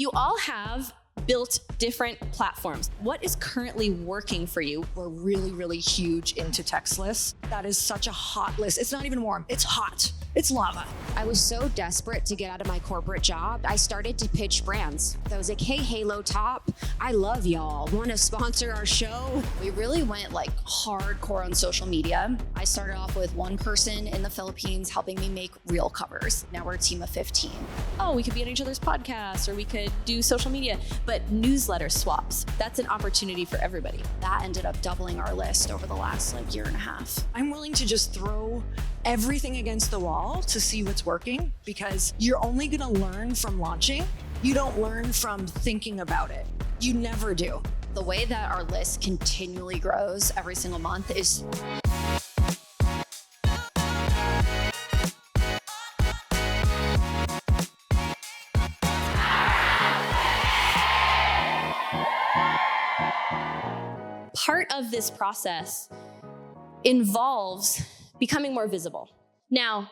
You all have built different platforms. What is currently working for you? We're really, really huge into text lists. That is such a hot list. It's not even warm. It's hot. It's lava. I was so desperate to get out of my corporate job. I started to pitch brands. I was like, hey, Halo Top, I love y'all. Want to sponsor our show? We really went like hardcore on social media. I started off with one person in the Philippines helping me make reel covers. Now we're a team of 15. Oh, we could be on each other's podcasts, or we could do social media, but newsletter swaps, that's an opportunity for everybody. That ended up doubling our list over the last year and a half. I'm willing to just throw everything against the wall to see what's working, because you're only going to learn from launching. You don't learn from thinking about it. You never do. The way that our list continually grows every single month is part of this process involves becoming more visible. Now,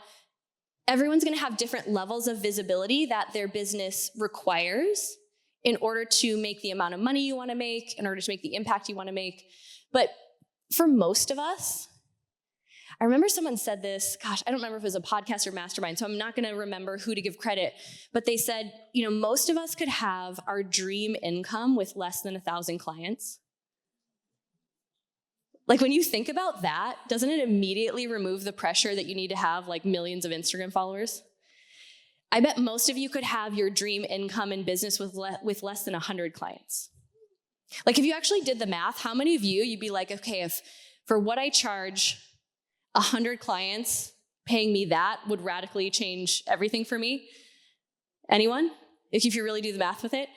everyone's going to have different levels of visibility that their business requires in order to make the amount of money you want to make, in order to make the impact you want to make. But for most of us, I remember someone said this, gosh, I don't remember if it was a podcast or mastermind, so I'm not going to remember who to give credit, but they said, most of us could have our dream income with less than 1,000 clients. Like, when you think about that, doesn't it immediately remove the pressure that you need to have millions of Instagram followers? I bet most of you could have your dream income in business with less than 100 clients. If you actually did the math, how many of you'd be like, okay, if for what I charge 100 clients, paying me that would radically change everything for me? Anyone? If you really do the math with it?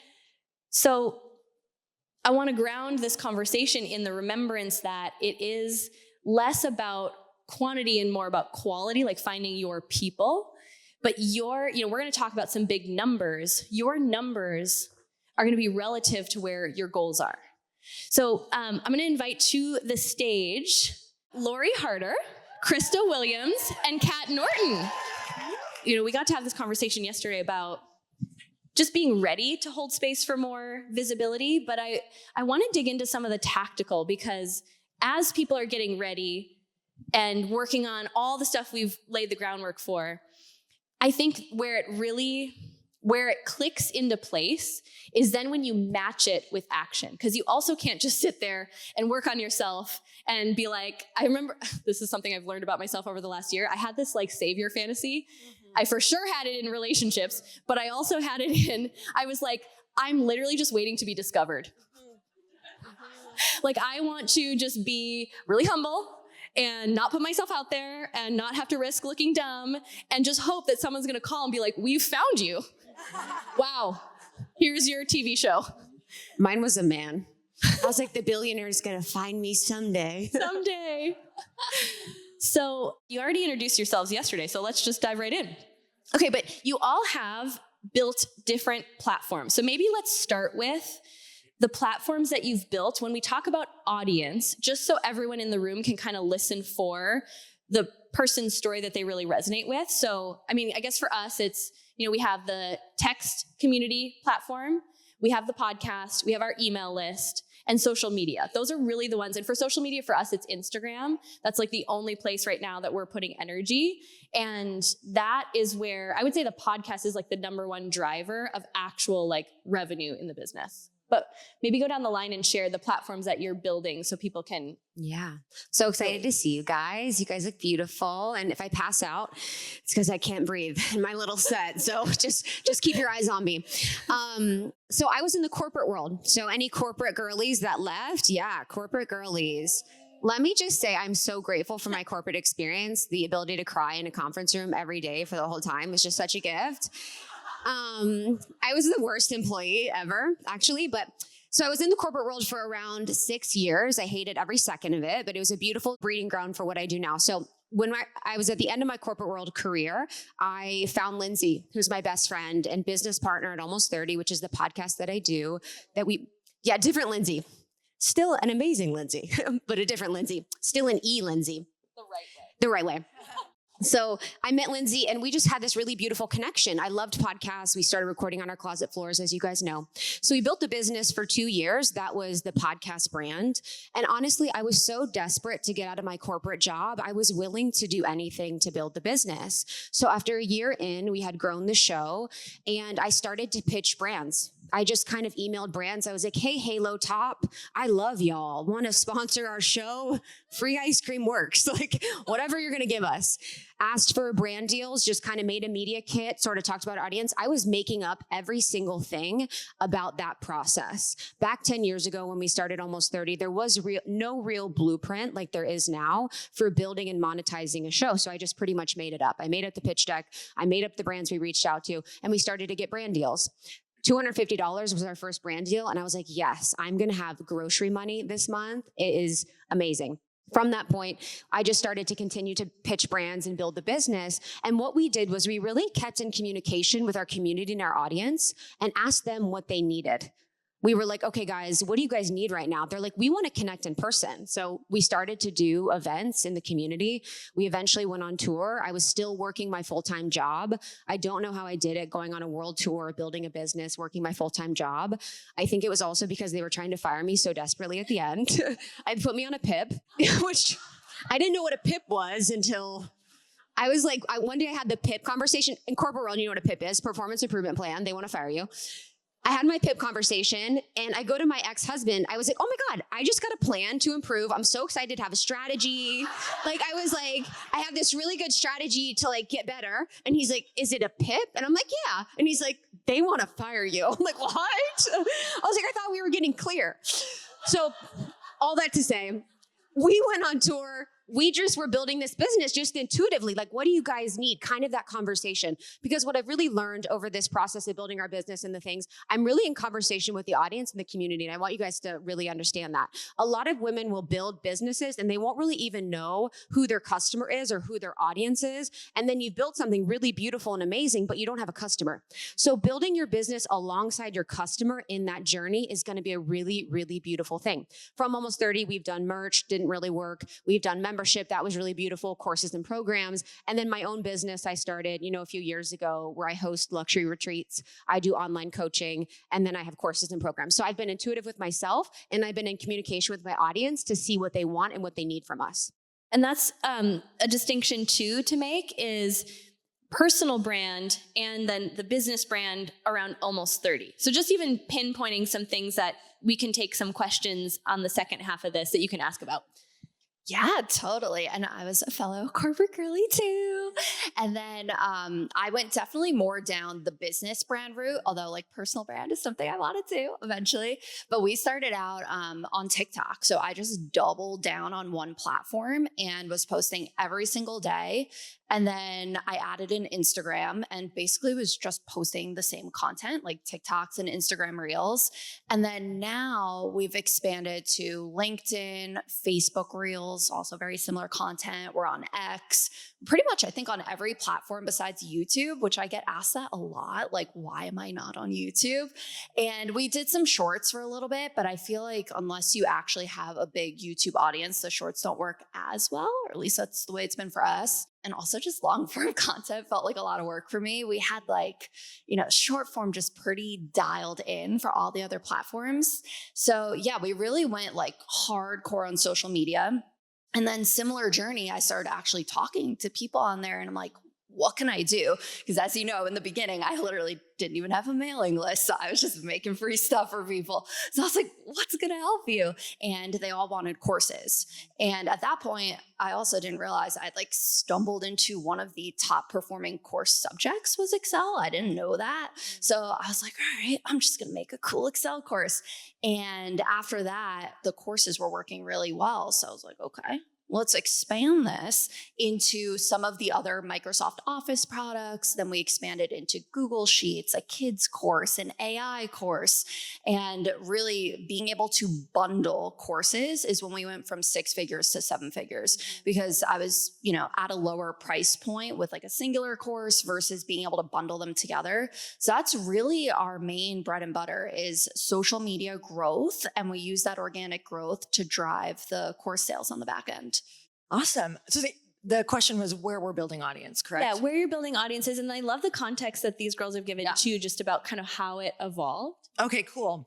So I want to ground this conversation in the remembrance that it is less about quantity and more about quality, like finding your people. But we're going to talk about some big numbers. Your numbers are going to be relative to where your goals are. So I'm going to invite to the stage Lori Harder, Krista Williams, and Kat Norton. We got to have this conversation yesterday about just being ready to hold space for more visibility, but I want to dig into some of the tactical, because as people are getting ready and working on all the stuff we've laid the groundwork for, I think where it clicks into place is then when you match it with action, because you also can't just sit there and work on yourself and be like, I remember, this is something I've learned about myself over the last year. I had this savior fantasy. I for sure had it in relationships, but I also had it I was like, I'm literally just waiting to be discovered. I want to just be really humble and not put myself out there and not have to risk looking dumb and just hope that someone's going to call and be like, we've found you. Wow. Here's your TV show. Mine was a man. I was like, the billionaire's going to find me someday. Someday. So you already introduced yourselves yesterday, so let's just dive right in. Okay, but you all have built different platforms. So maybe let's start with the platforms that you've built. When we talk about audience, just so everyone in the room can kind of listen for the person's story that they really resonate with. So, I guess for us, it's, we have the text community platform, we have the podcast, we have our email list, and social media. Those are really the ones. And for social media, for us, it's Instagram. That's the only place right now that we're putting energy. And that is where I would say the podcast is the number one driver of actual revenue in the business. But maybe go down the line and share the platforms that you're building so people can. Yeah. So excited to see you guys. You guys look beautiful. And if I pass out, it's because I can't breathe in my little set. So just keep your eyes on me. So I was in the corporate world. So any corporate girlies that left? Yeah, corporate girlies. Let me just say, I'm so grateful for my corporate experience. The ability to cry in a conference room every day for the whole time is just such a gift. I was the worst employee ever, actually, so I was in the corporate world for around 6 years. I hated every second of it, but it was a beautiful breeding ground for what I do now. So when I was at the end of my corporate world career, I found Lindsay, who's my best friend and business partner at Almost 30, which is the podcast that I do, different Lindsay. Still an amazing Lindsay, but a different Lindsay. Still an Lindsay. The right way. The right way. So I met Lindsay and we just had this really beautiful connection. I loved podcasts. We started recording on our closet floors, as you guys know. So we built a business for 2 years. That was the podcast brand. And honestly, I was so desperate to get out of my corporate job. I was willing to do anything to build the business. So after a year in, we had grown the show and I started to pitch brands. I just kind of emailed brands. I was like, hey, Halo Top, I love y'all. Want to sponsor our show? Free ice cream works. Like, whatever you're going to give us. Asked for brand deals, just kind of made a media kit, sort of talked about our audience. I was making up every single thing about that process. Back 10 years ago when we started Almost 30, there was no real blueprint like there is now for building and monetizing a show. So I just pretty much made it up. I made up the pitch deck. I made up the brands we reached out to, and we started to get brand deals. $250 was our first brand deal. And I was like, yes, I'm going to have grocery money this month. It is amazing. From that point, I just started to continue to pitch brands and build the business. And what we did was we really kept in communication with our community and our audience and asked them what they needed. We were like, okay, guys, what do you guys need right now? They're like, we want to connect in person. So we started to do events in the community. We eventually went on tour. I was still working my full-time job. I don't know how I did it, going on a world tour, building a business, working my full-time job. I think it was also because they were trying to fire me so desperately at the end. They put me on a PIP, which I didn't know what a PIP was until I was like, one day I had the PIP conversation. In corporate world, you know what a PIP is, performance improvement plan. They want to fire you. I had my PIP conversation and I go to my ex-husband. I was like, oh my God, I just got a plan to improve. I'm so excited to have a strategy. Like, I was like, I have this really good strategy to like get better. And he's like, is it a PIP? And I'm like, yeah. And he's like, they want to fire you. I'm like, what? I was like, I thought we were getting clear. So all that to say, we went on tour. We just were building this business just intuitively. Like, what do you guys need? Kind of that conversation. Because what I've really learned over this process of building our business and the things, I'm really in conversation with the audience and the community. And I want you guys to really understand that. A lot of women will build businesses and they won't really even know who their customer is or who their audience is. And then you've built something really beautiful and amazing, but you don't have a customer. So building your business alongside your customer in that journey is going to be a really, really beautiful thing. From Almost 30, we've done merch, didn't really work. We've done membership. That was really beautiful, courses and programs. And then my own business I started, a few years ago where I host luxury retreats. I do online coaching, and then I have courses and programs. So I've been intuitive with myself, and I've been in communication with my audience to see what they want and what they need from us. And that's a distinction too to make is personal brand and then the business brand around Almost 30. So just even pinpointing some things that we can take some questions on the second half of this that you can ask about. Yeah, totally. And I was a fellow corporate girly too. And then I went definitely more down the business brand route, although like personal brand is something I wanted to eventually. But we started out on TikTok. So I just doubled down on one platform and was posting every single day. And then I added an Instagram and basically was just posting the same content like TikToks and Instagram Reels. And then now we've expanded to LinkedIn, Facebook Reels, also very similar content. We're on X, pretty much I think on every platform besides YouTube, which I get asked that a lot. Like, why am I not on YouTube? And we did some shorts for a little bit, but I feel like unless you actually have a big YouTube audience, the shorts don't work as well, or at least that's the way it's been for us. And also just long form content felt like a lot of work for me. We had short form just pretty dialed in for all the other platforms. So yeah, we really went like hardcore on social media. And then similar journey, I started actually talking to people on there and I'm like, what can I do? Because as you know, in the beginning, I literally didn't even have a mailing list. So I was just making free stuff for people. So I was like, what's going to help you? And they all wanted courses. And at that point, I also didn't realize I'd like stumbled into one of the top performing course subjects was Excel. I didn't know that. So I was like, all right, I'm just going to make a cool Excel course. And after that, the courses were working really well. So I was like, okay, let's expand this into some of the other Microsoft Office products. Then we expanded into Google Sheets, a kids course, an AI course, and really being able to bundle courses is when we went from 6 figures to 7 figures because I was, at a lower price point with like a singular course versus being able to bundle them together. So that's really our main bread and butter is social media growth. And we use that organic growth to drive the course sales on the back end. Awesome. So The question was where we're building audience, correct? Yeah, where you're building audiences. And I love the context that these girls have given Yeah. too, just about kind of how it evolved. Okay, cool.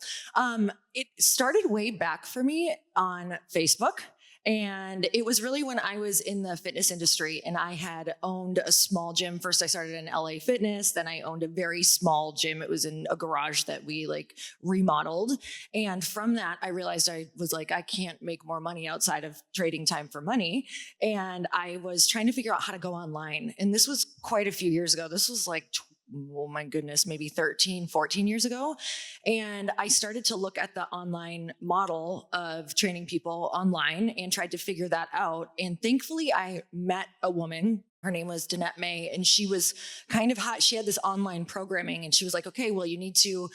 It started way back for me on Facebook. And it was really when I was in the fitness industry and I had owned a small gym. First, I started in LA Fitness. Then I owned a very small gym. It was in a garage that we like remodeled. And from that, I realized I was like, I can't make more money outside of trading time for money. And I was trying to figure out how to go online. And this was quite a few years ago. This was like, oh my goodness, maybe 13, 14 years ago. And I started to look at the online model of training people online and tried to figure that out. And thankfully I met a woman. Her name was Danette May, and she was kind of hot. She had this online programming and she was like, okay, well, you need to,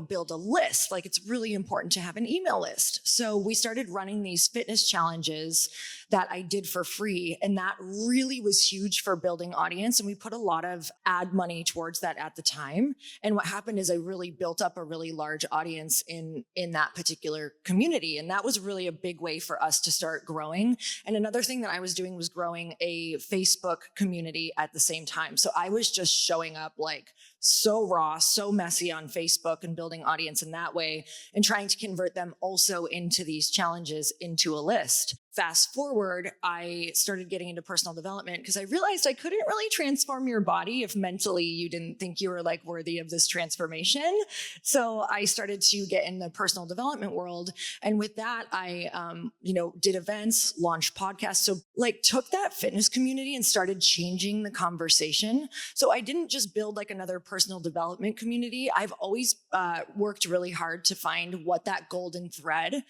build a list. Like it's really important to have an email list. So we started running these fitness challenges that I did for free. And that really was huge for building audience. And we put a lot of ad money towards that at the time. And what happened is I really built up a really large audience in that particular community. And that was really a big way for us to start growing. And another thing that I was doing was growing a Facebook community at the same time. So I was just showing up like so raw, so messy on Facebook and building audience in that way and trying to convert them also into these challenges into a list. Fast forward, I started getting into personal development because I realized I couldn't really transform your body if mentally you didn't think you were like worthy of this transformation. So I started to get in the personal development world. And with that, I, did events, launched podcasts. So like took that fitness community and started changing the conversation. So I didn't just build like another personal development community. I've always worked really hard to find what that golden thread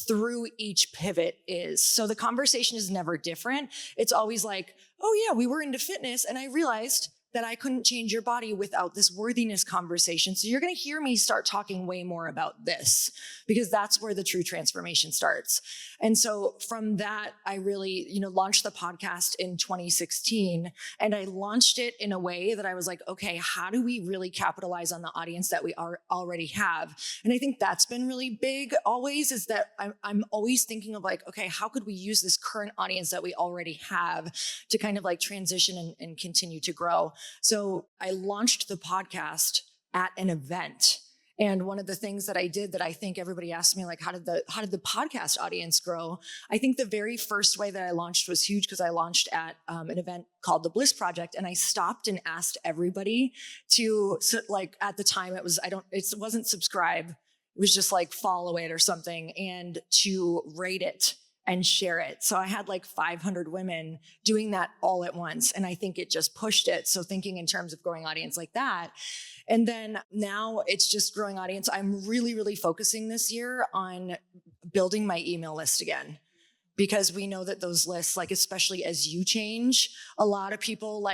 through each pivot is. So the conversation is never different. It's always like, oh yeah, we were into fitness and I realized that I couldn't change your body without this worthiness conversation. So you're going to hear me start talking way more about this because that's where the true transformation starts. And so from that, I really, launched the podcast in 2016 and I launched it in a way that I was like, okay, how do we really capitalize on the audience that we already have? And I think that's been really big always is that I'm always thinking of like, okay, how could we use this current audience that we already have to kind of like transition and continue to grow? So I launched the podcast at an event. And one of the things that I did that I think everybody asked me, like, how did the podcast audience grow? I think the very first way that I launched was huge because I launched at an event called the Bliss Project. And I stopped and asked everybody to, at the time it wasn't subscribe. It was just like follow it or something and to rate it and share it. So I had like 500 women doing that all at once. And I think it just pushed it. So thinking in terms of growing audience like that. And then now it's just growing audience. I'm really, really focusing this year on building my email list again. Because we know that those lists, like especially as you change, a lot of people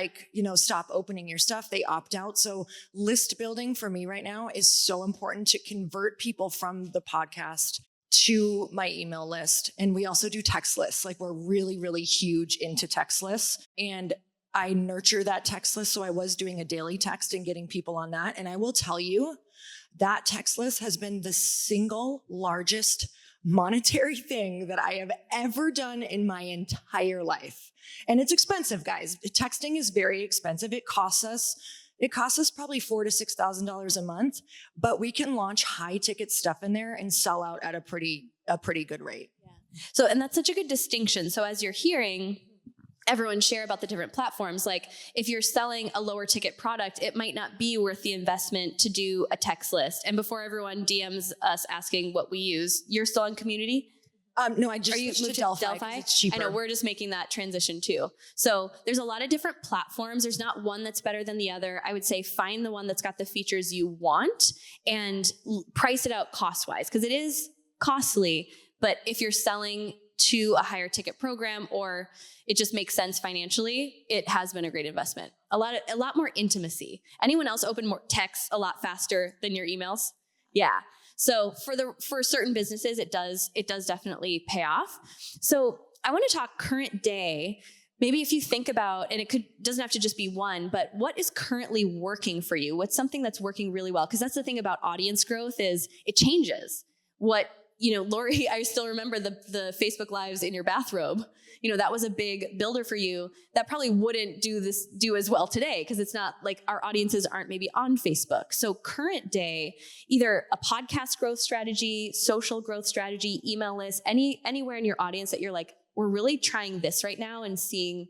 stop opening your stuff, they opt out. So list building for me right now is so important to convert people from the podcast to my email list. And we also do text lists. Like we're really, really huge into text lists. And I nurture that text list. So I was doing a daily text and getting people on that. And I will tell you that text list has been the single largest monetary thing that I have ever done in my entire life. And it's expensive, guys. Texting is very expensive. It costs us probably $4,000 to $6,000 a month, but we can launch high ticket stuff in there and sell out at a pretty good rate. Yeah. So, and that's such a good distinction. So as you're hearing everyone share about the different platforms, like if you're selling a lower ticket product, it might not be worth the investment to do a text list. And before everyone DMs us asking what we use, you're still on Community? No, I just moved to Delphi? It's cheaper. I know, we're just making that transition too. So there's a lot of different platforms. There's not one that's better than the other. I would say find the one that's got the features you want and price it out cost-wise, because it is costly. But if you're selling to a higher ticket program or it just makes sense financially, it has been a great investment. A lot more intimacy. Anyone else open more texts a lot faster than your emails? Yeah. So for certain businesses, it does definitely pay off. So I want to talk current day. Maybe if you think about, and doesn't have to just be one, but what is currently working for you? What's something that's working really well? Because that's the thing about audience growth is it changes. What Lori, I still remember the Facebook Lives in your bathrobe. That was a big builder for you that probably wouldn't do as well today, because it's not like our audiences aren't maybe on Facebook. So current day, either a podcast growth strategy, social growth strategy, email list, anywhere in your audience that you're like, we're really trying this right now and seeing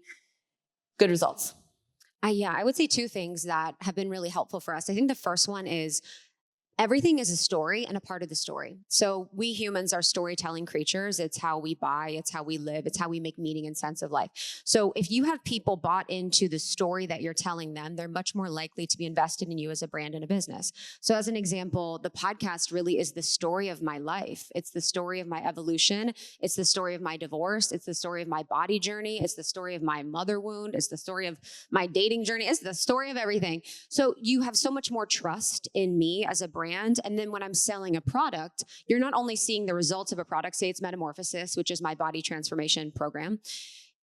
good results. I would say two things that have been really helpful for us. I think the first one is everything is a story and a part of the story. So we humans are storytelling creatures. It's how we buy, it's how we live, it's how we make meaning and sense of life. So if you have people bought into the story that you're telling them, they're much more likely to be invested in you as a brand and a business. So as an example, the podcast really is the story of my life. It's the story of my evolution. It's the story of my divorce. It's the story of my body journey. It's the story of my mother wound. It's the story of my dating journey. It's the story of everything. So you have so much more trust in me as a brand. And then when I'm selling a product, you're not only seeing the results of a product, say it's Metamorphosis, which is my body transformation program.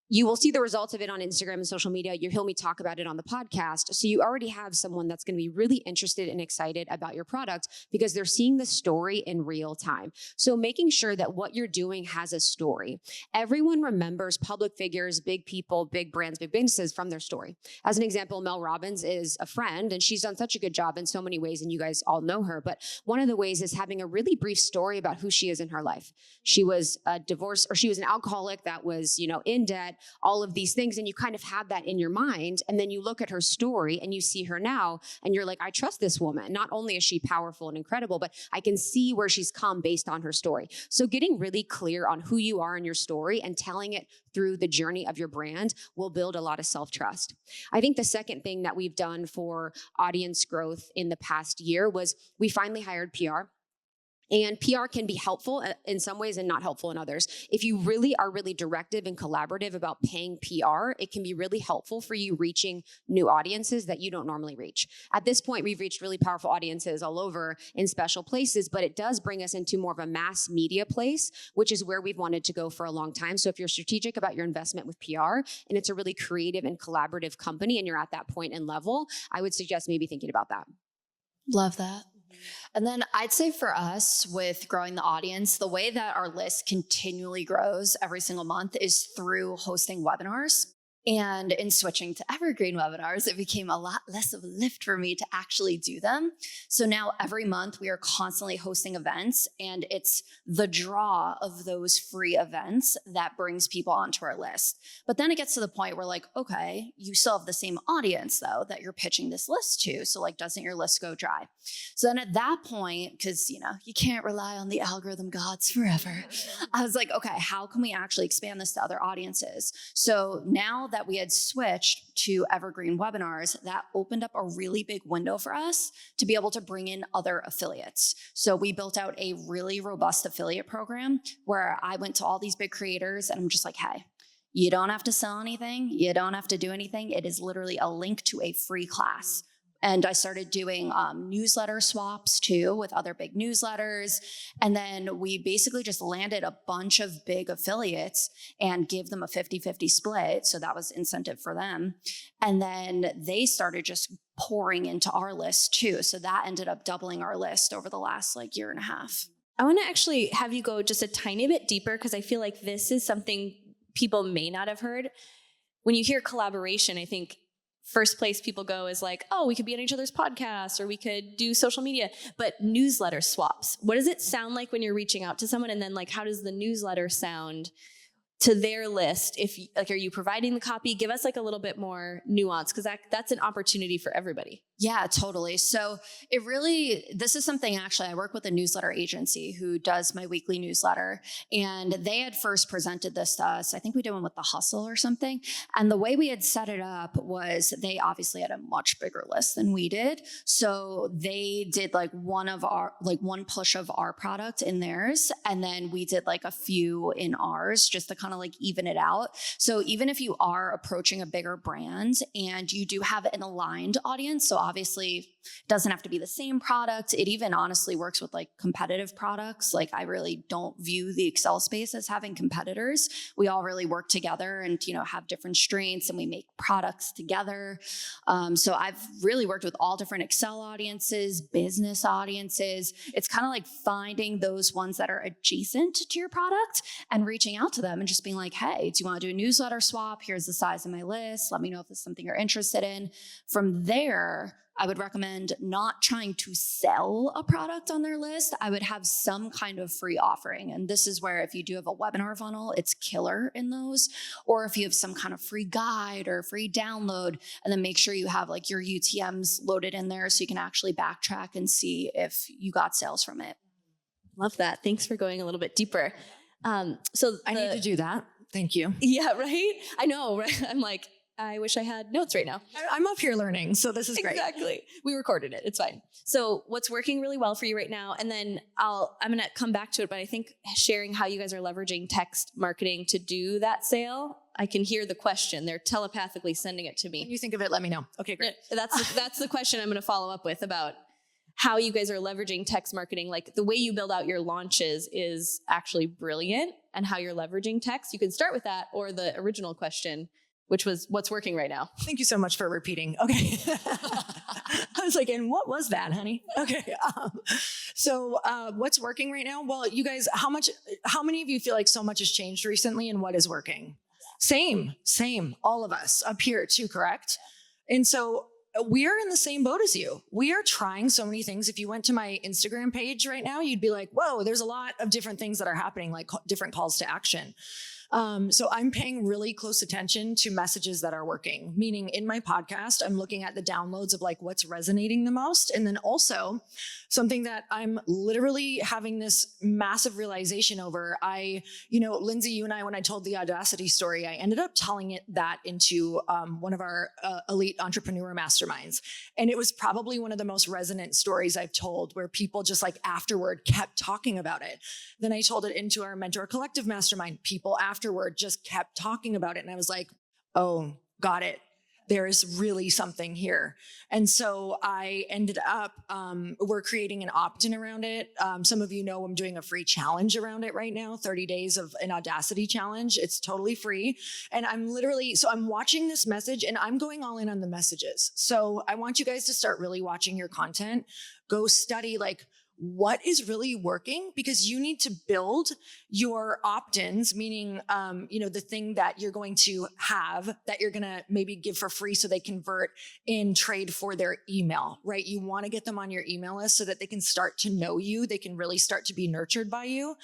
You will see the results of it on Instagram and social media. You'll hear me talk about it on the podcast. So you already have someone that's going to be really interested and excited about your product because they're seeing the story in real time. So making sure that what you're doing has a story. Everyone remembers public figures, big people, big brands, big businesses from their story. As an example, Mel Robbins is a friend, and she's done such a good job in so many ways, and you guys all know her. But one of the ways is having a really brief story about who she is in her life. She was a divorce, or she was an alcoholic that was, in debt, all of these things. And you kind of have that in your mind. And then you look at her story and you see her now and you're like, I trust this woman. Not only is she powerful and incredible, but I can see where she's come based on her story. So getting really clear on who you are in your story and telling it through the journey of your brand will build a lot of self-trust. I think the second thing that we've done for audience growth in the past year was we finally hired PR. And PR can be helpful in some ways and not helpful in others. If you really are really directive and collaborative about paying PR, it can be really helpful for you reaching new audiences that you don't normally reach. At this point, we've reached really powerful audiences all over in special places, but it does bring us into more of a mass media place, which is where we've wanted to go for a long time. So if you're strategic about your investment with PR and it's a really creative and collaborative company and you're at that point and level, I would suggest maybe thinking about that. Love that. And then I'd say for us with growing the audience, the way that our list continually grows every single month is through hosting webinars. And in switching to evergreen webinars, it became a lot less of a lift for me to actually do them. So now every month we are constantly hosting events, and it's the draw of those free events that brings people onto our list. But then it gets to the point where like, okay, you still have the same audience though that you're pitching this list to. So like, doesn't your list go dry? So then at that point, because you can't rely on the algorithm gods forever, I was like, okay, how can we actually expand this to other audiences? So now that we had switched to evergreen webinars, that opened up a really big window for us to be able to bring in other affiliates. So we built out a really robust affiliate program where I went to all these big creators and I'm just like, hey, you don't have to sell anything. You don't have to do anything. It is literally a link to a free class. And I started doing newsletter swaps too with other big newsletters. And then we basically just landed a bunch of big affiliates and gave them a 50-50 split. So that was incentive for them. And then they started just pouring into our list too. So that ended up doubling our list over the last year and a half. I want to actually have you go just a tiny bit deeper because I feel like this is something people may not have heard. When you hear collaboration, I think first place people go is like, oh, we could be on each other's podcasts or we could do social media, but newsletter swaps. What does it sound like when you're reaching out to someone? And then how does the newsletter sound to their list? If are you providing the copy? Give us a little bit more nuance because that's an opportunity for everybody. Yeah, totally. So this is something actually, I work with a newsletter agency who does my weekly newsletter, and they had first presented this to us. I think we did one with The Hustle or something. And the way we had set it up was they obviously had a much bigger list than we did. So they did one push of our product in theirs. And then we did a few in ours just to kind of even it out. So even if you are approaching a bigger brand and you do have an aligned audience, so obviously it doesn't have to be the same product. It even honestly works with like competitive products. Like I really don't view the Excel space as having competitors. We all really work together and, have different strengths and we make products together. So I've really worked with all different Excel audiences, business audiences. It's kind of like finding those ones that are adjacent to your product and reaching out to them and just being like, hey, do you want to do a newsletter swap? Here's the size of my list. Let me know if it's something you're interested in. From there, I would recommend not trying to sell a product on their list. I would have some kind of free offering. And this is where if you do have a webinar funnel, it's killer in those. Or if you have some kind of free guide or free download, and then make sure you have like your UTMs loaded in there so you can actually backtrack and see if you got sales from it. Love that. Thanks for going a little bit deeper. I need to do that. Thank you. Yeah, right? I know, right? I'm like, I wish I had notes right now. I'm up here learning, so this is great. Exactly. We recorded it. It's fine. So what's working really well for you right now? And then I'm going to come back to it, but I think sharing how you guys are leveraging text marketing to do that sale, I can hear the question. They're telepathically sending it to me. When you think of it, let me know. Okay, great. That's the question I'm going to follow up with about how you guys are leveraging text marketing. Like the way you build out your launches is actually brilliant, and how you're leveraging text. You can start with that, or the original question, which was what's working right now. Thank you so much for repeating. Okay. I was like, and what was that, honey? Okay. So what's working right now? Well, you guys, how many of you feel like so much has changed recently, and what is working? Same. All of us up here too, correct? And so we are in the same boat as you. We are trying so many things. If you went to my Instagram page right now, you'd be like, whoa, there's a lot of different things that are happening, like different calls to action. So I'm paying really close attention to messages that are working, meaning in my podcast, I'm looking at the downloads of like what's resonating the most. And then also something that I'm literally having this massive realization over. Lindsay, you and I, when I told the Audacity story, I ended up telling that into one of our elite entrepreneur masterminds. And it was probably one of the most resonant stories I've told, where people just like afterward kept talking about it. Then I told it into our Mentor Collective mastermind. People afterward just kept talking about it. And I was like, oh, got it. There is really something here. And so I ended up, we're creating an opt-in around it. Some of you know I'm doing a free challenge around it right now, 30 days of an Audacity challenge. It's totally free. And I'm watching this message and I'm going all in on the messages. So I want you guys to start really watching your content. Go study what is really working, because you need to build your opt-ins, meaning, the thing that you're going to have that you're going to maybe give for free so they convert in trade for their email, right? You want to get them on your email list so that they can start to know you. They can really start to be nurtured by you.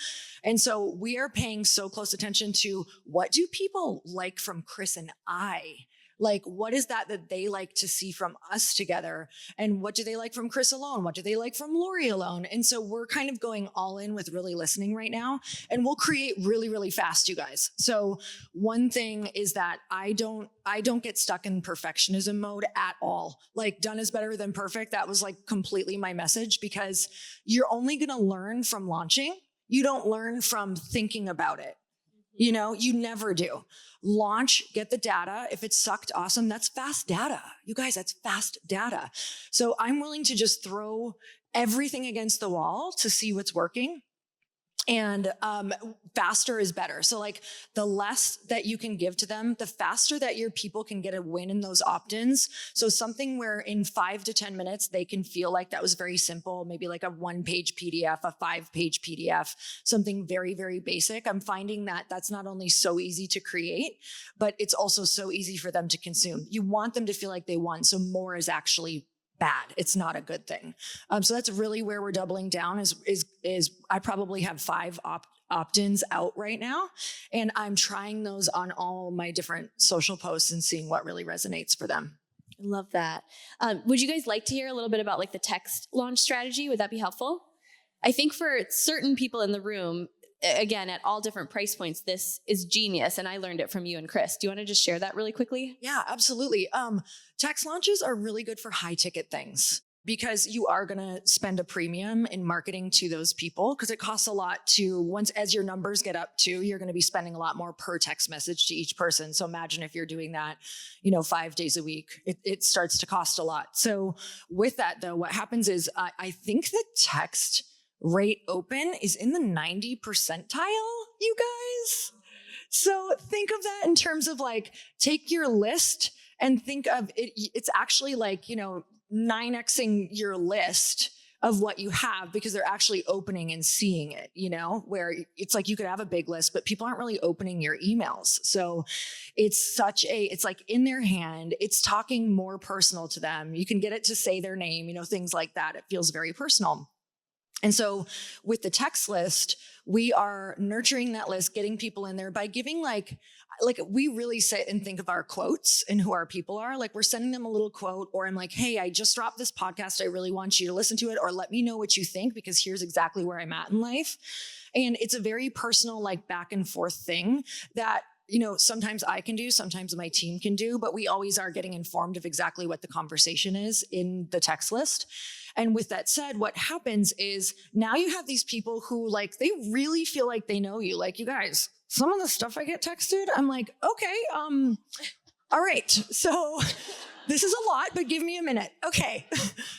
And so we are paying so close attention to what do people like from Chris and I? Like, what is that they like to see from us together? And what do they like from Chris alone? What do they like from Lori alone? And so we're kind of going all in with really listening right now, and we'll create really, really fast, you guys. So one thing is that I don't get stuck in perfectionism mode at all. Like, done is better than perfect. That was like completely my message, because you're only going to learn from launching. You don't learn from thinking about it. You never do. Launch, get the data. If it sucked, awesome. That's fast data. You guys, that's fast data. So I'm willing to just throw everything against the wall to see what's working. And faster is better. So like the less that you can give to them, the faster that your people can get a win in those opt-ins. So something where in 5 to 10 minutes, they can feel like that was very simple, maybe like a 1-page PDF, a 5-page PDF, something very, very basic. I'm finding that that's not only so easy to create, but it's also so easy for them to consume. You want them to feel like they won. So more is actually bad. It's not a good thing. So that's really where we're doubling down is I probably have 5 opt-ins out right now, and I'm trying those on all my different social posts and seeing what really resonates for them. I love that. Would you guys like to hear a little bit about like the text launch strategy? Would that be helpful? I think for certain people in the room, again, at all different price points, this is genius. And I learned it from you and Chris. Do you want to just share that really quickly? Yeah, absolutely. Text launches are really good for high ticket things. because you are going to spend a premium in marketing to those people, because it costs a lot to, once as your numbers get up to, you're going to be spending a lot more per text message to each person. So imagine if you're doing that, 5 days a week, it starts to cost a lot. So with that though, what happens is I think the text rate open is in the 90 percentile, you guys. So think of that in terms of like, take your list and think of it. It's actually like, 9xing your list of what you have, because they're actually opening and seeing it, where it's like you could have a big list, but people aren't really opening your emails. So it's like in their hand, it's talking more personal to them. You can get it to say their name, things like that. It feels very personal. And so with the text list, we are nurturing that list, getting people in there by giving like we really sit and think of our quotes and who our people are. Like we're sending them a little quote, or I'm like, hey, I just dropped this podcast. I really want you to listen to it, or let me know what you think, because here's exactly where I'm at in life. And it's a very personal, like back and forth thing that, sometimes I can do, sometimes my team can do, but we always are getting informed of exactly what the conversation is in the text list. And with that said, what happens is now you have these people who like, they really feel like they know you. Like, you guys, some of the stuff I get texted, I'm like, okay, all right. So this is a lot, but give me a minute. Okay.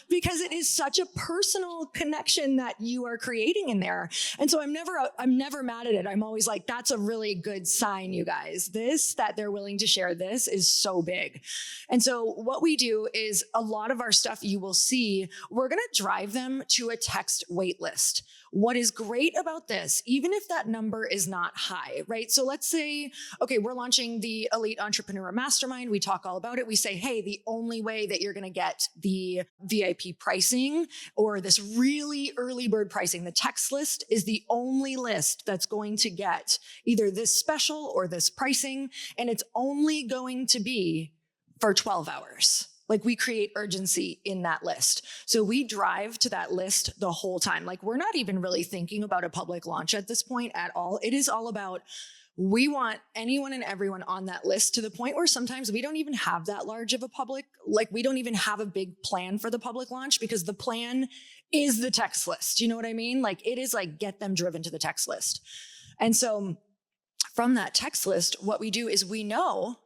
Because it is such a personal connection that you are creating in there. And so I'm never mad at it. I'm always like, that's a really good sign, you guys. That they're willing to share this is so big. And so what we do is a lot of our stuff you will see, we're going to drive them to a text wait list. What is great about this, even if that number is not high, right? So let's say, okay, we're launching the Elite Entrepreneur Mastermind. We talk all about it. We say, hey, the only way that you're going to get the VIP pricing or this really early bird pricing, the text list is the only list that's going to get either this special or this pricing. And it's only going to be for 12 hours. Like we create urgency in that list. So we drive to that list the whole time. Like we're not even really thinking about a public launch at this point at all. It is all about, we want anyone and everyone on that list, to the point where sometimes we don't even have that large of a public, like we don't even have a big plan for the public launch, because the plan is the text list. You know what I mean? Like it is like, get them driven to the text list. And so from that text list, what we do is we know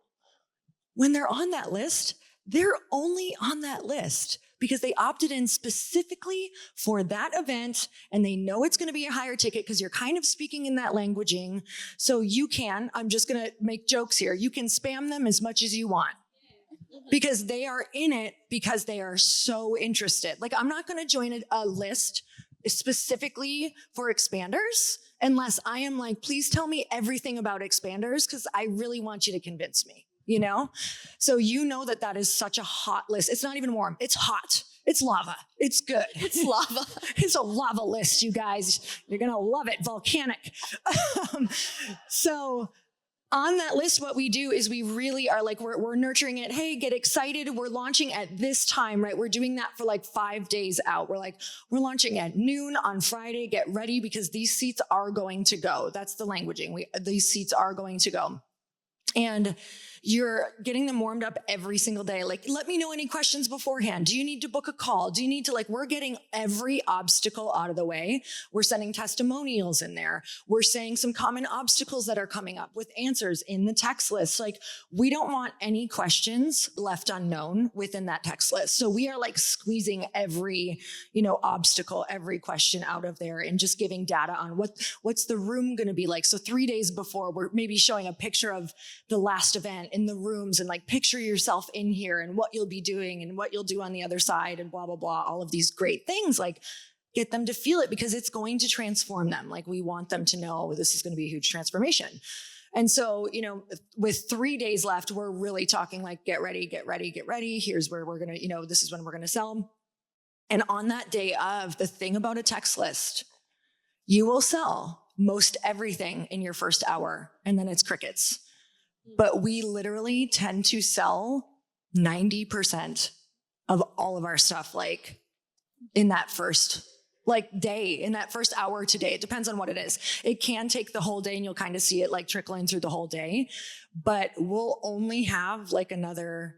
when they're on that list, they're only on that list because they opted in specifically for that event, and they know it's going to be a higher ticket because you're kind of speaking in that languaging. So I'm just going to make jokes here. You can spam them as much as you want because they are in it because they are so interested. Like I'm not going to join a list specifically for expanders unless I am like, please tell me everything about expanders because I really want you to convince me. So that is such a hot list. It's not even warm. It's hot. It's lava. It's good. It's lava. It's a lava list, you guys. You're going to love it. Volcanic. So on that list, what we do is we really are like, we're nurturing it. Hey, get excited. We're launching at this time, right? We're doing that for like 5 days out. We're launching at noon on Friday. Get ready because these seats are going to go. That's the languaging. These seats are going to go. And you're getting them warmed up every single day. Like, let me know any questions beforehand. Do you need to book a call? Do you need to we're getting every obstacle out of the way. We're sending testimonials in there. We're saying some common obstacles that are coming up with answers in the text list. Like we don't want any questions left unknown within that text list. So we are like squeezing every, obstacle, every question out of there and just giving data on what's the room going to be like. So 3 days before, we're maybe showing a picture of the last event in the rooms and like picture yourself in here and what you'll be doing and what you'll do on the other side and blah, blah, blah, all of these great things. Like get them to feel it because it's going to transform them. Like we want them to know this is going to be a huge transformation. And so, with 3 days left, we're really talking like, get ready, get ready, get ready. Here's where we're going to, this is when we're going to sell. And on that day of, the thing about a text list, you will sell most everything in your first hour and then it's crickets. But we literally tend to sell 90% of all of our stuff, like in that first day, in that first hour to day. It depends on what it is. It can take the whole day and you'll kind of see it like trickling through the whole day, but we'll only have like another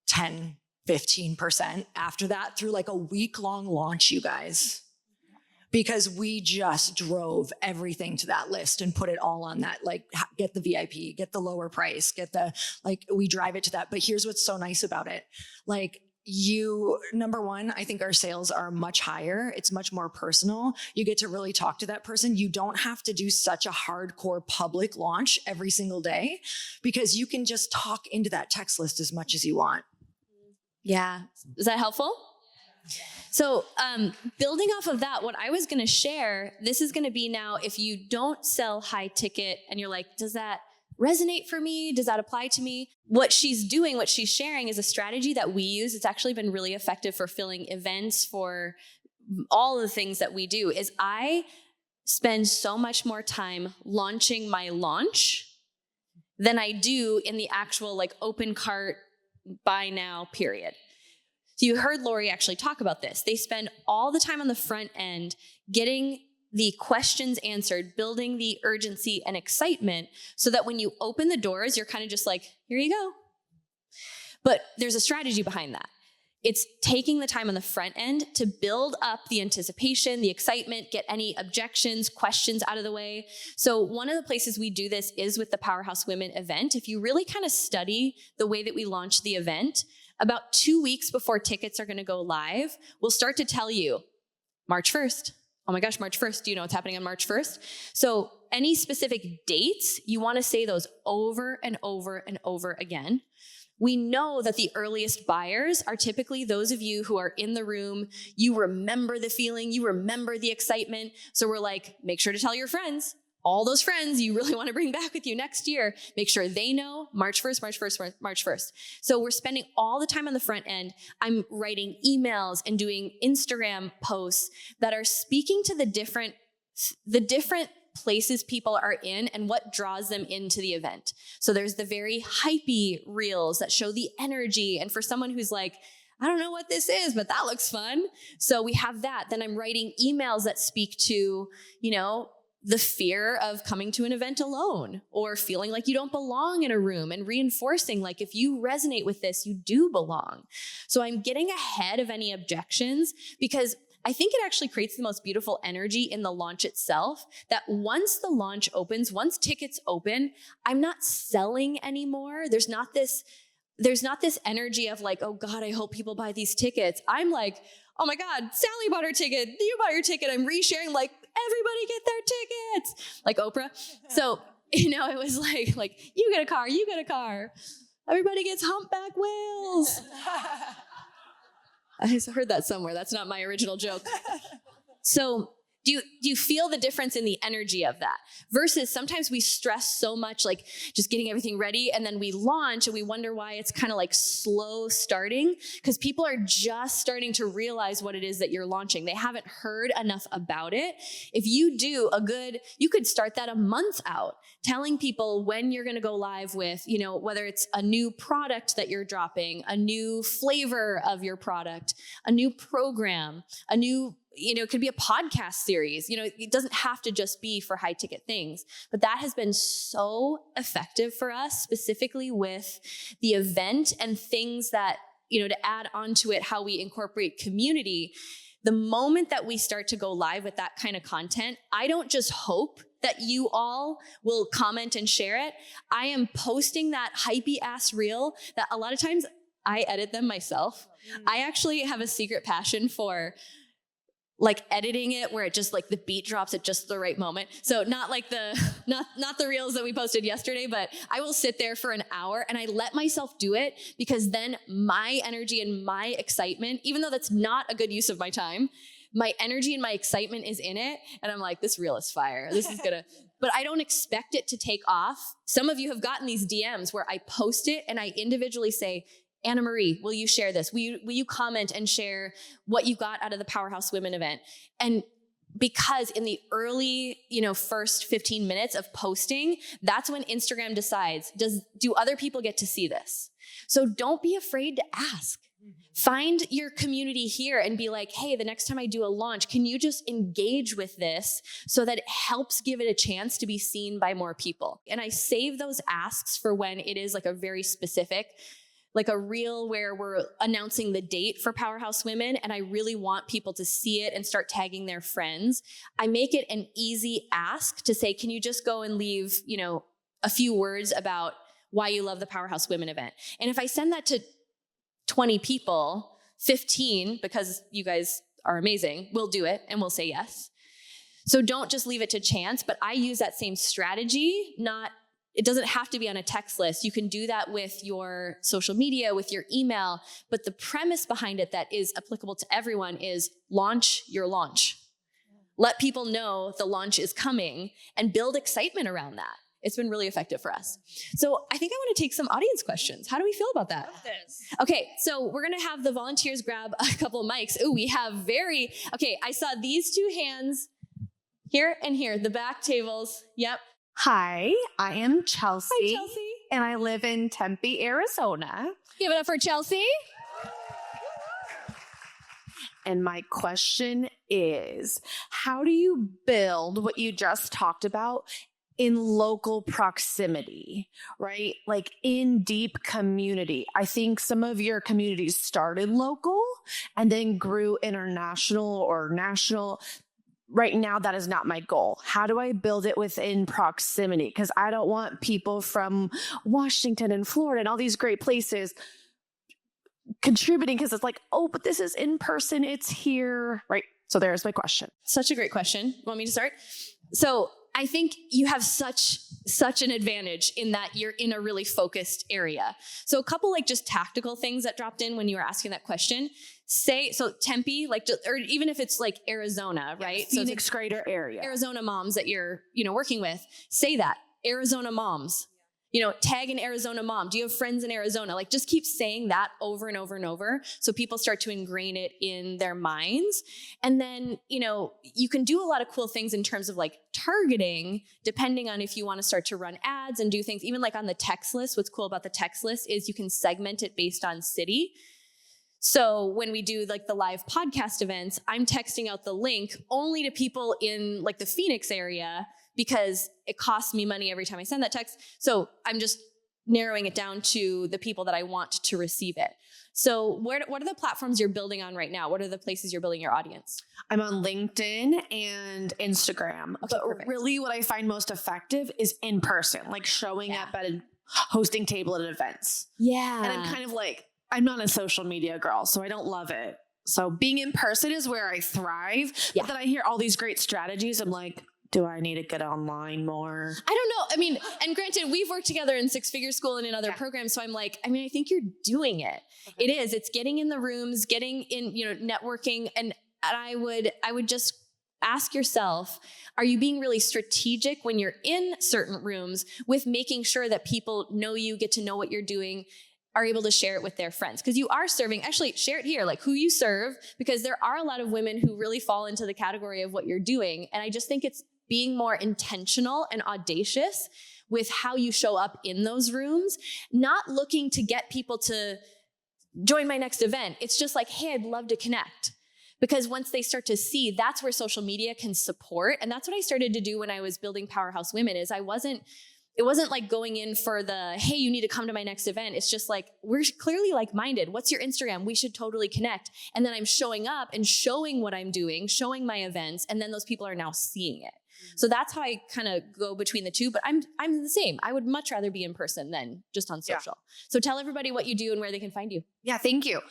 10 15% after that through like a week-long launch, you guys. Because we just drove everything to that list and put it all on that, like get the VIP, get the lower price, we drive it to that. But here's what's so nice about it. Like number one, I think our sales are much higher. It's much more personal. You get to really talk to that person. You don't have to do such a hardcore public launch every single day because you can just talk into that text list as much as you want. Yeah. Is that helpful? So building off of that, what I was going to share, this is going to be now, if you don't sell high ticket and you're like, does that resonate for me? Does that apply to me? What she's doing, what she's sharing is a strategy that we use. It's actually been really effective for filling events, for all the things that we do, is I spend so much more time launching my launch than I do in the actual like open cart buy now period. So you heard Lori actually talk about this. They spend all the time on the front end getting the questions answered, building the urgency and excitement so that when you open the doors, you're kind of just like, here you go. But there's a strategy behind that. It's taking the time on the front end to build up the anticipation, the excitement, get any objections, questions out of the way. So one of the places we do this is with the Powerhouse Women event. If you really kind of study the way that we launch the event, about 2 weeks before tickets are going to go live, we'll start to tell you, March 1st. Oh my gosh, March 1st. Do you know what's happening on March 1st? So any specific dates, you want to say those over and over and over again. We know that the earliest buyers are typically those of you who are in the room. You remember the feeling, you remember the excitement. So we're like, make sure to tell your friends, all those friends you really want to bring back with you next year. Make sure they know March 1st, March 1st, March 1st. So we're spending all the time on the front end. I'm writing emails and doing Instagram posts that are speaking to the different places people are in and what draws them into the event. So there's the very hypey reels that show the energy. And for someone who's like, I don't know what this is, but that looks fun. So we have that. Then I'm writing emails that speak to, the fear of coming to an event alone or feeling like you don't belong in a room and reinforcing like, if you resonate with this, you do belong. So I'm getting ahead of any objections because I think it actually creates the most beautiful energy in the launch itself, that once the launch opens, once tickets open, I'm not selling anymore. There's not this energy of like, oh God, I hope people buy these tickets. I'm like, oh my God, Sally bought her ticket. You bought your ticket. I'm resharing like, everybody get their tickets, like Oprah. So, it was like, you get a car. Everybody gets humpback whales. I heard that somewhere. That's not my original joke. So do you feel the difference in the energy of that? Versus sometimes we stress so much, like just getting everything ready, and then we launch and we wonder why it's kind of like slow starting, because people are just starting to realize what it is that you're launching. They haven't heard enough about it. If you do you could start that a month out, telling people when you're going to go live with, whether it's a new product that you're dropping, a new flavor of your product, a new program, a new it could be a podcast series. It doesn't have to just be for high ticket things, but that has been so effective for us, specifically with the event and things that, to add onto it, how we incorporate community. The moment that we start to go live with that kind of content, I don't just hope that you all will comment and share it. I am posting that hypey ass reel that a lot of times I edit them myself. I actually have a secret passion for like editing it where it just like the beat drops at just the right moment. So not like not the reels that we posted yesterday, but I will sit there for an hour and I let myself do it, because then my energy and my excitement, even though that's not a good use of my time, my energy and my excitement is in it. And I'm like, this reel is fire. This is but I don't expect it to take off. Some of you have gotten these DMs where I post it and I individually say, Anna Marie, will you share this? Will you comment and share what you got out of the Powerhouse Women event? And because in the early, first 15 minutes of posting, that's when Instagram decides, do other people get to see this? So don't be afraid to ask. Find your community here and be like, hey, the next time I do a launch, can you just engage with this so that it helps give it a chance to be seen by more people? And I save those asks for when it is like a very specific like a reel where we're announcing the date for Powerhouse Women, and I really want people to see it and start tagging their friends. I make it an easy ask to say, can you just go and leave, a few words about why you love the Powerhouse Women event? And if I send that to 20 people, 15, because you guys are amazing, will do it and will say yes. So don't just leave it to chance, but I use that same strategy. It doesn't have to be on a text list. You can do that with your social media, with your email, but the premise behind it that is applicable to everyone is launch your launch. Let people know the launch is coming and build excitement around that. It's been really effective for us. So I think I want to take some audience questions. How do we feel about that? Love this. Okay, so we're going to have the volunteers grab a couple mics. Ooh, we have I saw these two hands here and here, the back tables. Yep. Hi, I am Chelsea. Hi, Chelsea. And I live in Tempe, Arizona. Give it up for Chelsea. And my question is, how do you build what you just talked about in local proximity, right? Like in deep community. I think some of your communities started local and then grew international or national. Right now, that is not my goal. How do I build it within proximity? Because I don't want people from Washington and Florida and all these great places contributing because it's like, oh, but this is in person. It's here, right? So there's my question. Such a great question. Want me to start? So I think you have such an advantage in that you're in a really focused area. So a couple just tactical things that dropped in when you were asking that question. So Tempe, or even if it's Arizona, right? Phoenix greater area. Arizona moms that you're, working with, say that. Arizona moms. Tag an Arizona mom. Do you have friends in Arizona? Just keep saying that over and over and over so people start to ingrain it in their minds. And then, you can do a lot of cool things in terms of targeting, depending on if you want to start to run ads and do things. Even on the text list, what's cool about the text list is you can segment it based on city. So when we do the live podcast events, I'm texting out the link only to people in the Phoenix area because it costs me money every time I send that text. So I'm just narrowing it down to the people that I want to receive it. So what are the platforms you're building on right now? What are the places you're building your audience? I'm on LinkedIn and Instagram. Okay, but perfect. really what I find most effective is in person, showing up at a hosting table at events. Yeah. And I'm kind of I'm not a social media girl, so I don't love it. So being in person is where I thrive. Yeah. But then I hear all these great strategies. I'm like, do I need to get online more? I don't know. I mean, and granted, we've worked together in Six Figure School and in other programs. So I'm I think you're doing it. Okay. It is. It's getting in the rooms, getting in, networking. And I would just ask yourself, are you being really strategic when you're in certain rooms with making sure that people know you, get to know what you're doing, are able to share it with their friends? Because you are serving, actually share it here, who you serve, because there are a lot of women who really fall into the category of what you're doing. And I just think it's being more intentional and audacious with how you show up in those rooms, not looking to get people to join my next event. It's just hey, I'd love to connect. Because once they start to see, that's where social media can support. And that's what I started to do when I was building Powerhouse Women is it wasn't going in for the, hey, you need to come to my next event. It's just we're clearly like-minded. What's your Instagram? We should totally connect. And then I'm showing up and showing what I'm doing, showing my events, and then those people are now seeing it. So that's how I kind of go between the two, but I'm the same. I would much rather be in person than just on social. Yeah. So tell everybody what you do and where they can find you. Yeah, thank you.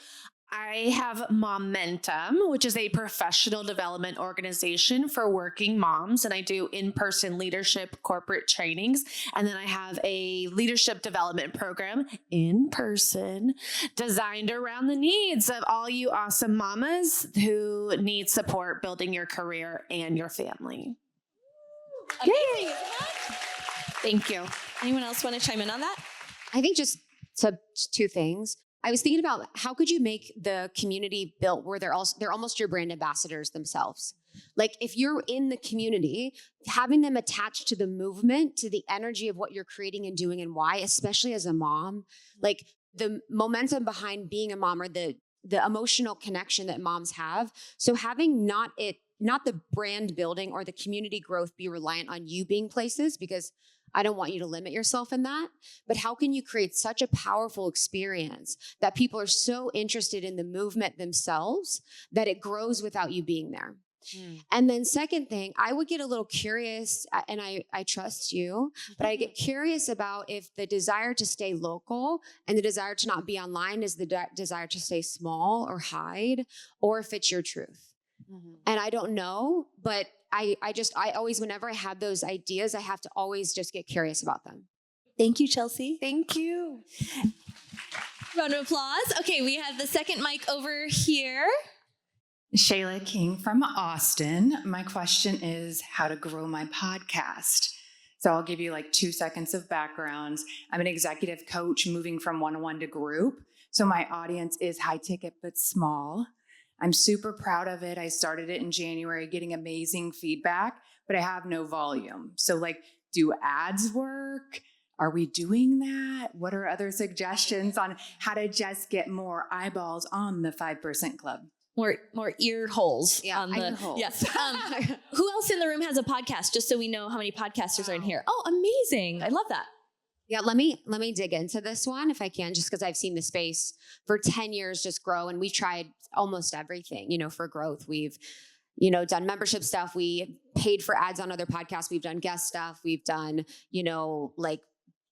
I have Momentum, which is a professional development organization for working moms, and I do in-person leadership corporate trainings. And then I have a leadership development program in person designed around the needs of all you awesome mamas who need support building your career and your family. Amazing. Thank you. Anyone else want to chime in on that? I think just two things. I was thinking about how could you make the community built where they're almost your brand ambassadors themselves. If you're in the community, having them attached to the movement, to the energy of what you're creating and doing and why, especially as a mom, the momentum behind being a mom or the emotional connection that moms have. So having not the brand building or the community growth be reliant on you being places, because I don't want you to limit yourself in that. But how can you create such a powerful experience that people are so interested in the movement themselves that it grows without you being there? And then second thing, I would get a little curious, and I trust you, but I get curious about if the desire to stay local and the desire to not be online is the desire to stay small or hide, or if it's your truth. And I don't know, but I always, whenever I have those ideas, I have to always just get curious about them. Thank you, Chelsea. Thank you. Round of applause. Okay, we have the second mic over here. Shayla King from Austin. My question is how to grow my podcast. So I'll give you like 2 seconds of background. I'm an executive coach moving from one-on-one to group. So my audience is high ticket but small. I'm super proud of it. I started it in January, getting amazing feedback, but I have no volume. So like, do ads work? Are we doing that? What are other suggestions on how to just get more eyeballs on the 5% club? More ear holes. Yeah, on ear the holes. Yes. Who else in the room has a podcast? Just so we know how many podcasters are in here. Oh, amazing! I love that. Yeah, let me dig into this one if I can, just because I've seen the space for 10 years just grow, and we've tried almost everything, for growth. We've, done membership stuff. We paid for ads on other podcasts. We've done guest stuff. We've done, like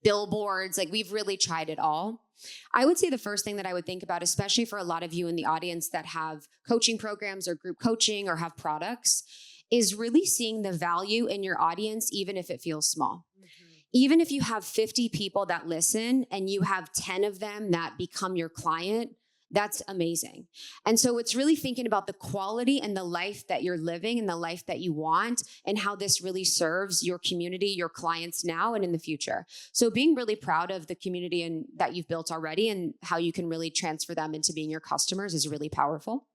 billboards. Like we've really tried it all. I would say the first thing that I would think about, especially for a lot of you in the audience that have coaching programs or group coaching or have products, is really seeing the value in your audience, even if it feels small. Even if you have 50 people that listen and you have 10 of them that become your client, that's amazing. And so it's really thinking about the quality and the life that you're living and the life that you want and how this really serves your community, your clients now and in the future. So being really proud of the community and that you've built already and how you can really transfer them into being your customers is really powerful.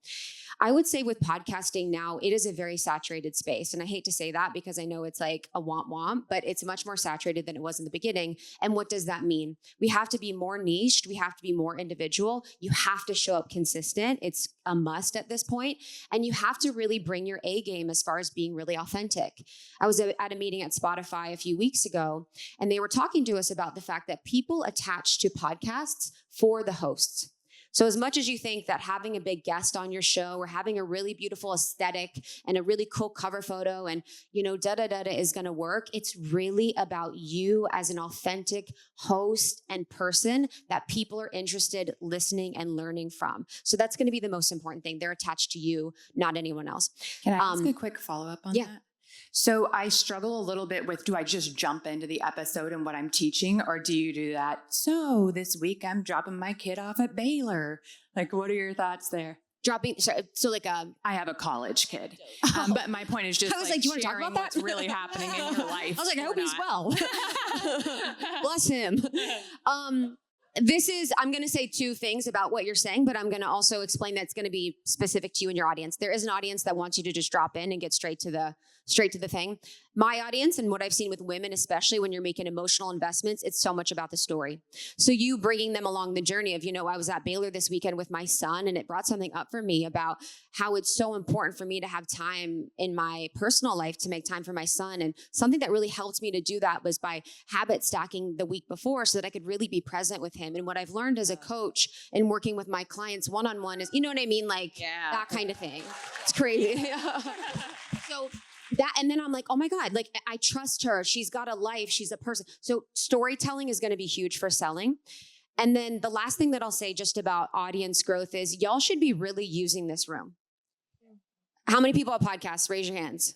I would say with podcasting now, it is a very saturated space. And I hate to say that because I know it's like a womp, but it's much more saturated than it was in the beginning. And what does that mean? We have to be more niched. We have to be more individual. You have to show up consistent. It's a must at this point. And you have to really bring your A game as far as being really authentic. I was at a meeting at Spotify a few weeks ago, and they were talking to us about the fact that people attach to podcasts for the hosts. So as much as you think that having a big guest on your show or having a really beautiful aesthetic and a really cool cover photo and, is going to work, it's really about you as an authentic host and person that people are interested listening and learning from. So that's going to be the most important thing. They're attached to you, not anyone else. Can I ask a quick follow-up on that? So I struggle a little bit with, do I just jump into the episode and what I'm teaching, or do you do that? So this week I'm dropping my kid off at Baylor. Like, what are your thoughts there? I have a college kid. But my point is just I was like, do you want to talk sharing about that? what's really happening in your life. I was like, I hope he's not. well. Bless him. I'm going to say two things about what you're saying, but I'm going to also explain that it's going to be specific to you and your audience. There is an audience that wants you to just drop in and get straight to the thing. My audience and what I've seen with women, especially when you're making emotional investments, it's so much about the story. So you bringing them along the journey of, I was at Baylor this weekend with my son, and it brought something up for me about how it's so important for me to have time in my personal life to make time for my son. And something that really helped me to do that was by habit stacking the week before so that I could really be present with him. And what I've learned as a coach and working with my clients one-on-one is, what I mean? Like that kind of thing. It's crazy. So that, and then I'm like, oh my God, like I trust her. She's got a life. She's a person. So storytelling is going to be huge for selling. And then the last thing that I'll say just about audience growth is y'all should be really using this room. How many people have podcasts? Raise your hands.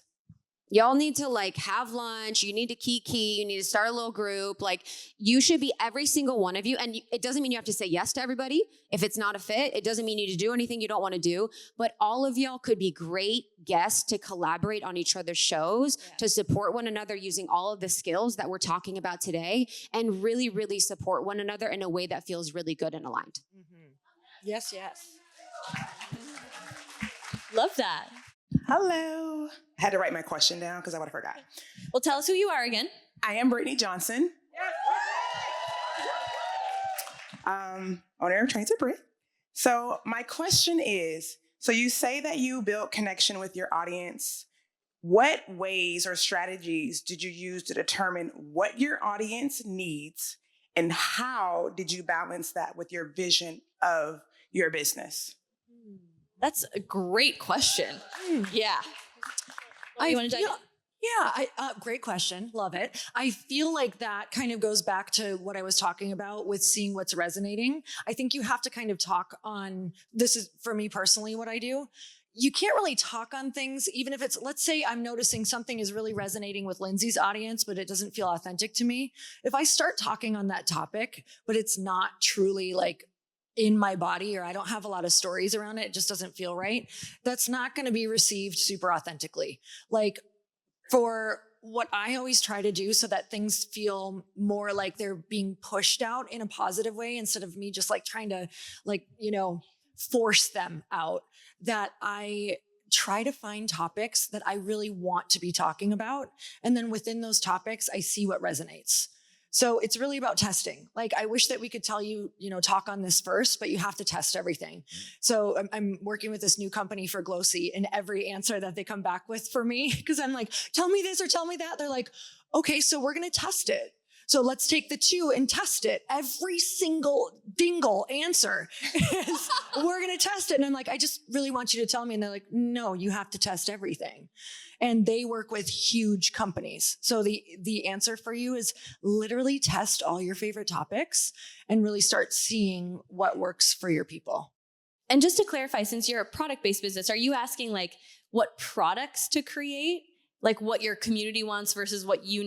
Y'all need to have lunch. You need to kiki. You need to start a little group. You should be every single one of you. And it doesn't mean you have to say yes to everybody. If it's not a fit, it doesn't mean you need to do anything you don't want to do. But all of y'all could be great guests to collaborate on each other's shows, to support one another using all of the skills that we're talking about today, and really, really support one another in a way that feels really good and aligned. Mm-hmm. Yes, yes. Love that. Hello. I had to write my question down because I would have forgot. Well, tell us who you are again. I am Brittany Johnson. Owner of Trains with Brit. So my question is, so you say that you built connection with your audience what ways or strategies did you use to determine what your audience needs, and how did you balance that with your vision of your business? That's a great question. Yeah. I You wanna dive in? great question. Love it. I feel like that kind of goes back to what I was talking about with seeing what's resonating. I think you have to kind of talk on, this is for me personally what I do. You can't really talk on things, even if it's, let's say I'm noticing something is really resonating with Lindsay's audience, but it doesn't feel authentic to me. If I start talking on that topic, but it's not truly like in my body, or I don't have a lot of stories around it, it just doesn't feel right, that's not going to be received super authentically. Like, for what I always try to do so that things feel more like they're being pushed out in a positive way, instead of me just like trying to force them out, that I try to find topics that I really want to be talking about. And then within those topics, I see what resonates. So it's really about testing. Like, I wish that we could tell you, talk on this first, but you have to test everything. So I'm working with this new company for Glossy, and every answer that they come back with for me, because I'm like, tell me this or tell me that, they're like, okay, so we're going to test it. So let's take the 2 and test it. Every single dingle answer is, we're going to test it. And I'm like, I just really want you to tell me. And they're like, no, you have to test everything. And they work with huge companies. So the answer for you is literally test all your favorite topics and really start seeing what works for your people. And just to clarify, since you're a product-based business, are you asking like what products to create? Like what your community wants versus what you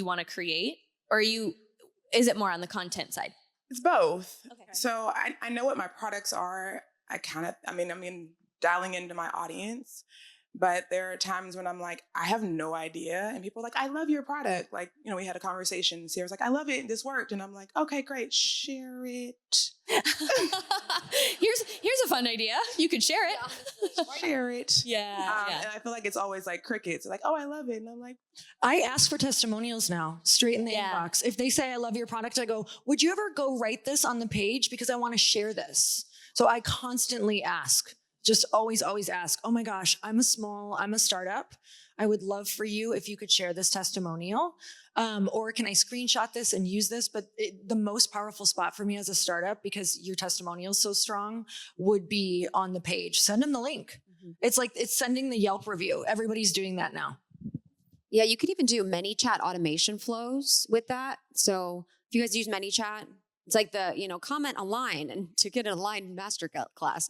want to create? Or is it more on the content side? It's both. Okay. So I know what my products are. I'm dialing into my audience, but there are times when I'm like, I have no idea. And people are like, I love your product. Like, we had a conversation. Sierra's like, I love it. This worked. And I'm like, okay, great. Share it. Here's a fun idea. You could share it. Share it. Yeah. And I feel like it's always like crickets. Like, oh, I love it. And I'm like, I ask for testimonials now, straight in the inbox. If they say, I love your product, I go, would you ever go write this on the page? Because I want to share this. So I constantly ask, just always ask, oh my gosh, I'm a startup. I would love for you if you could share this testimonial. Or can I screenshot this and use this? But the most powerful spot for me as a startup, because your testimonial is so strong, would be on the page. Send them the link. Mm-hmm. It's like, it's sending the Yelp review. Everybody's doing that now. Yeah, you could even do ManyChat automation flows with that. So if you guys use ManyChat, it's like the, comment online and to get an aligned master class.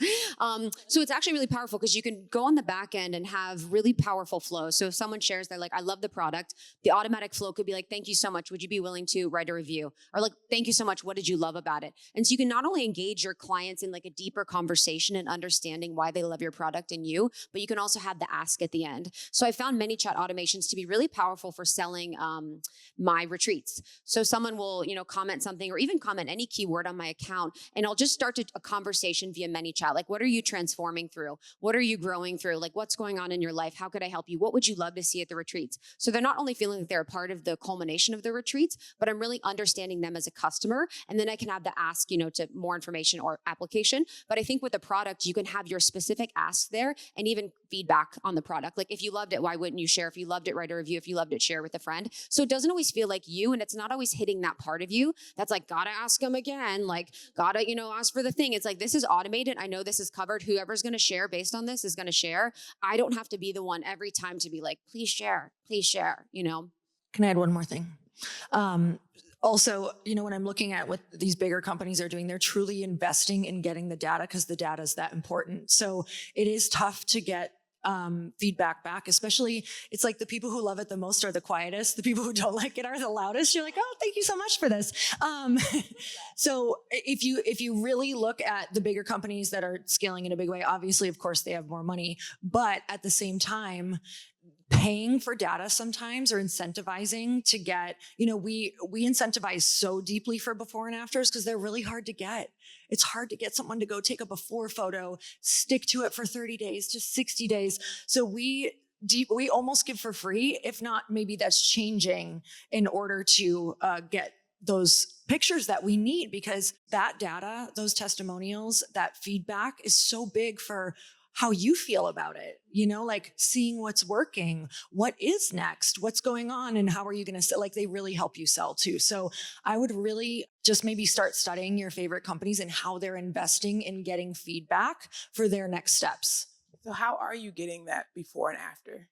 So it's actually really powerful because you can go on the back end and have really powerful flows. So if someone shares, they're like, I love the product. The automatic flow could be like, thank you so much. Would you be willing to write a review? Or like, thank you so much. What did you love about it? And so you can not only engage your clients in like a deeper conversation and understanding why they love your product and you, but you can also have the ask at the end. So I found ManyChat automations to be really powerful for selling my retreats. So someone will, comment something or even comment any keyword on my account, and I'll just start a conversation via ManyChat. Like, what are you transforming through? What are you growing through? Like, what's going on in your life? How could I help you? What would you love to see at the retreats? So they're not only feeling like they're a part of the culmination of the retreats, but I'm really understanding them as a customer. And then I can have the ask, to more information or application. But I think with the product, you can have your specific ask there and even feedback on the product. Like, if you loved it, why wouldn't you share? If you loved it, write a review. If you loved it, share with a friend. So it doesn't always feel like you, and it's not always hitting that part of you that's like, gotta ask them again, like, gotta, ask for the thing. It's like, this is automated. I know this is covered. Whoever's going to share based on this is going to share. I don't have to be the one every time to be like, please share, Can I add one more thing? Also, when I'm looking at what these bigger companies are doing, they're truly investing in getting the data because the data is that important. So it is tough to get feedback back, especially it's like the people who love it the most are the quietest. The people who don't like it are the loudest. You're like, oh, thank you so much for this. So if you really look at the bigger companies that are scaling in a big way, obviously, of course, they have more money, but at the same time, paying for data sometimes or incentivizing to get, we incentivize so deeply for before and afters because they're really hard to get. It's hard to get someone to go take a before photo, stick to it for 30 days to 60 days. So we almost give for free. If not, maybe that's changing in order to get those pictures that we need, because that data, those testimonials, that feedback is so big for how you feel about it, like seeing what's working, what is next, what's going on, and how are you going to sell? Like they really help you sell too. So I would really just maybe start studying your favorite companies and how they're investing in getting feedback for their next steps. So how are you getting that before and after?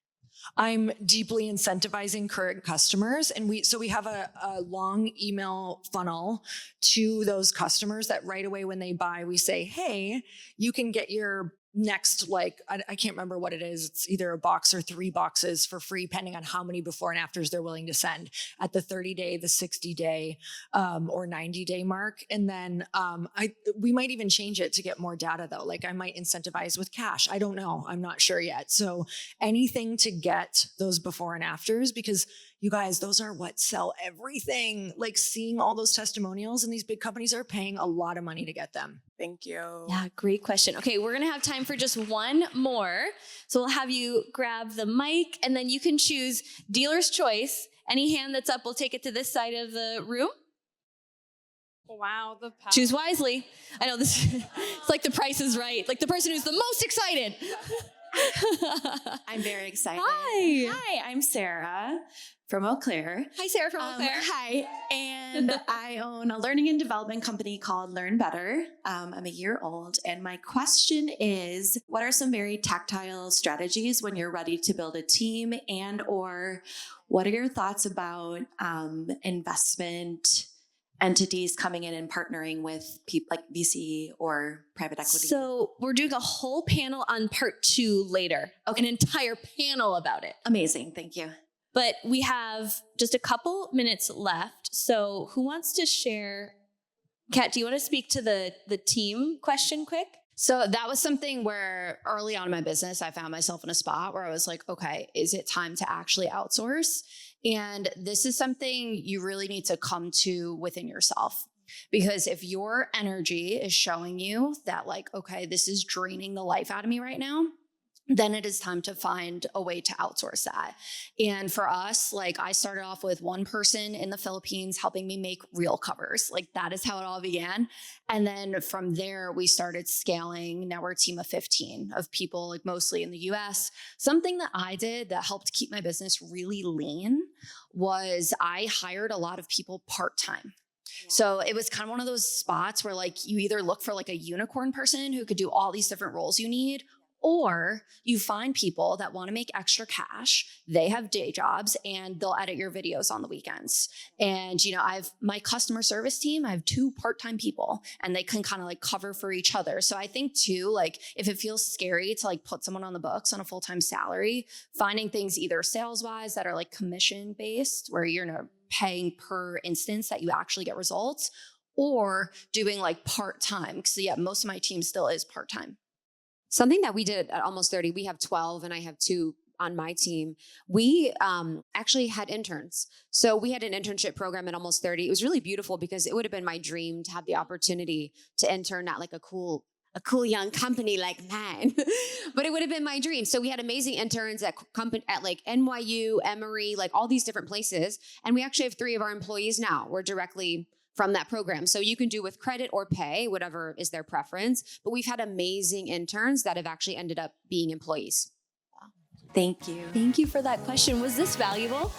I'm deeply incentivizing current customers. And we have a long email funnel to those customers that right away when they buy, we say, hey, you can get your next, I can't remember what it is. It's either a box or 3 boxes for free, depending on how many before and afters they're willing to send at the 30-day, the 60-day, or 90-day mark. And then we might even change it to get more data though. Like I might incentivize with cash. I don't know. I'm not sure yet. So anything to get those before and afters, because you guys, those are what sell everything. Like seeing all those testimonials, and these big companies are paying a lot of money to get them. Thank you. Yeah, great question. Okay, we're going to have time for just one more. So we'll have you grab the mic, and then you can choose dealer's choice. Any hand that's up, we'll take it to this side of the room. Wow, the power. Choose wisely. I know this, it's like the Price is Right. Like the person who's the most excited. I'm very excited. Hi. Hi, I'm Sarah from Eau Claire. Hi, Sarah from Eau Claire. Hi, and I own a learning and development company called Learn Better. I'm a year old, and my question is, what are some very tactile strategies when you're ready to build a team, and or what are your thoughts about investment entities coming in and partnering with people like VC or private equity? So we're doing a whole panel on part 2 later. Okay. An entire panel about it. Amazing, thank you. But we have just a couple minutes left. So who wants to share? Kat, do you want to speak to the team question quick? So that was something where early on in my business, I found myself in a spot where I was like, okay, is it time to actually outsource? And this is something you really need to come to within yourself. Because if your energy is showing you that like, okay, this is draining the life out of me right now, then it is time to find a way to outsource that. And for us, like I started off with one person in the Philippines helping me make reel covers. Like that is how it all began. And then from there, we started scaling. Now we're a team of 15 of people, like mostly in the US. Something that I did that helped keep my business really lean was I hired a lot of people part-time. So it was kind of one of those spots where like you either look for like a unicorn person who could do all these different roles you need, or you find people that want to make extra cash. They have day jobs and they'll edit your videos on the weekends. And, I've my customer service team, I have 2 part-time people and they can kind of like cover for each other. So I think too, like if it feels scary to like put someone on the books on a full-time salary, finding things either sales-wise that are like commission based where you're paying per instance that you actually get results, or doing like part-time. So yeah, most of my team still is part-time. Something that we did at Almost 30, we have 12 and I have 2 on my team. We actually had interns. So we had an internship program at Almost 30. It was really beautiful because it would have been my dream to have the opportunity to intern at like a cool young company like mine. But it would have been my dream. So we had amazing interns at like NYU, Emory, like all these different places. And we actually have 3 of our employees now. We're directly from that program. So you can do with credit or pay, whatever is their preference. But we've had amazing interns that have actually ended up being employees. Thank you. Thank you for that question. Was this valuable?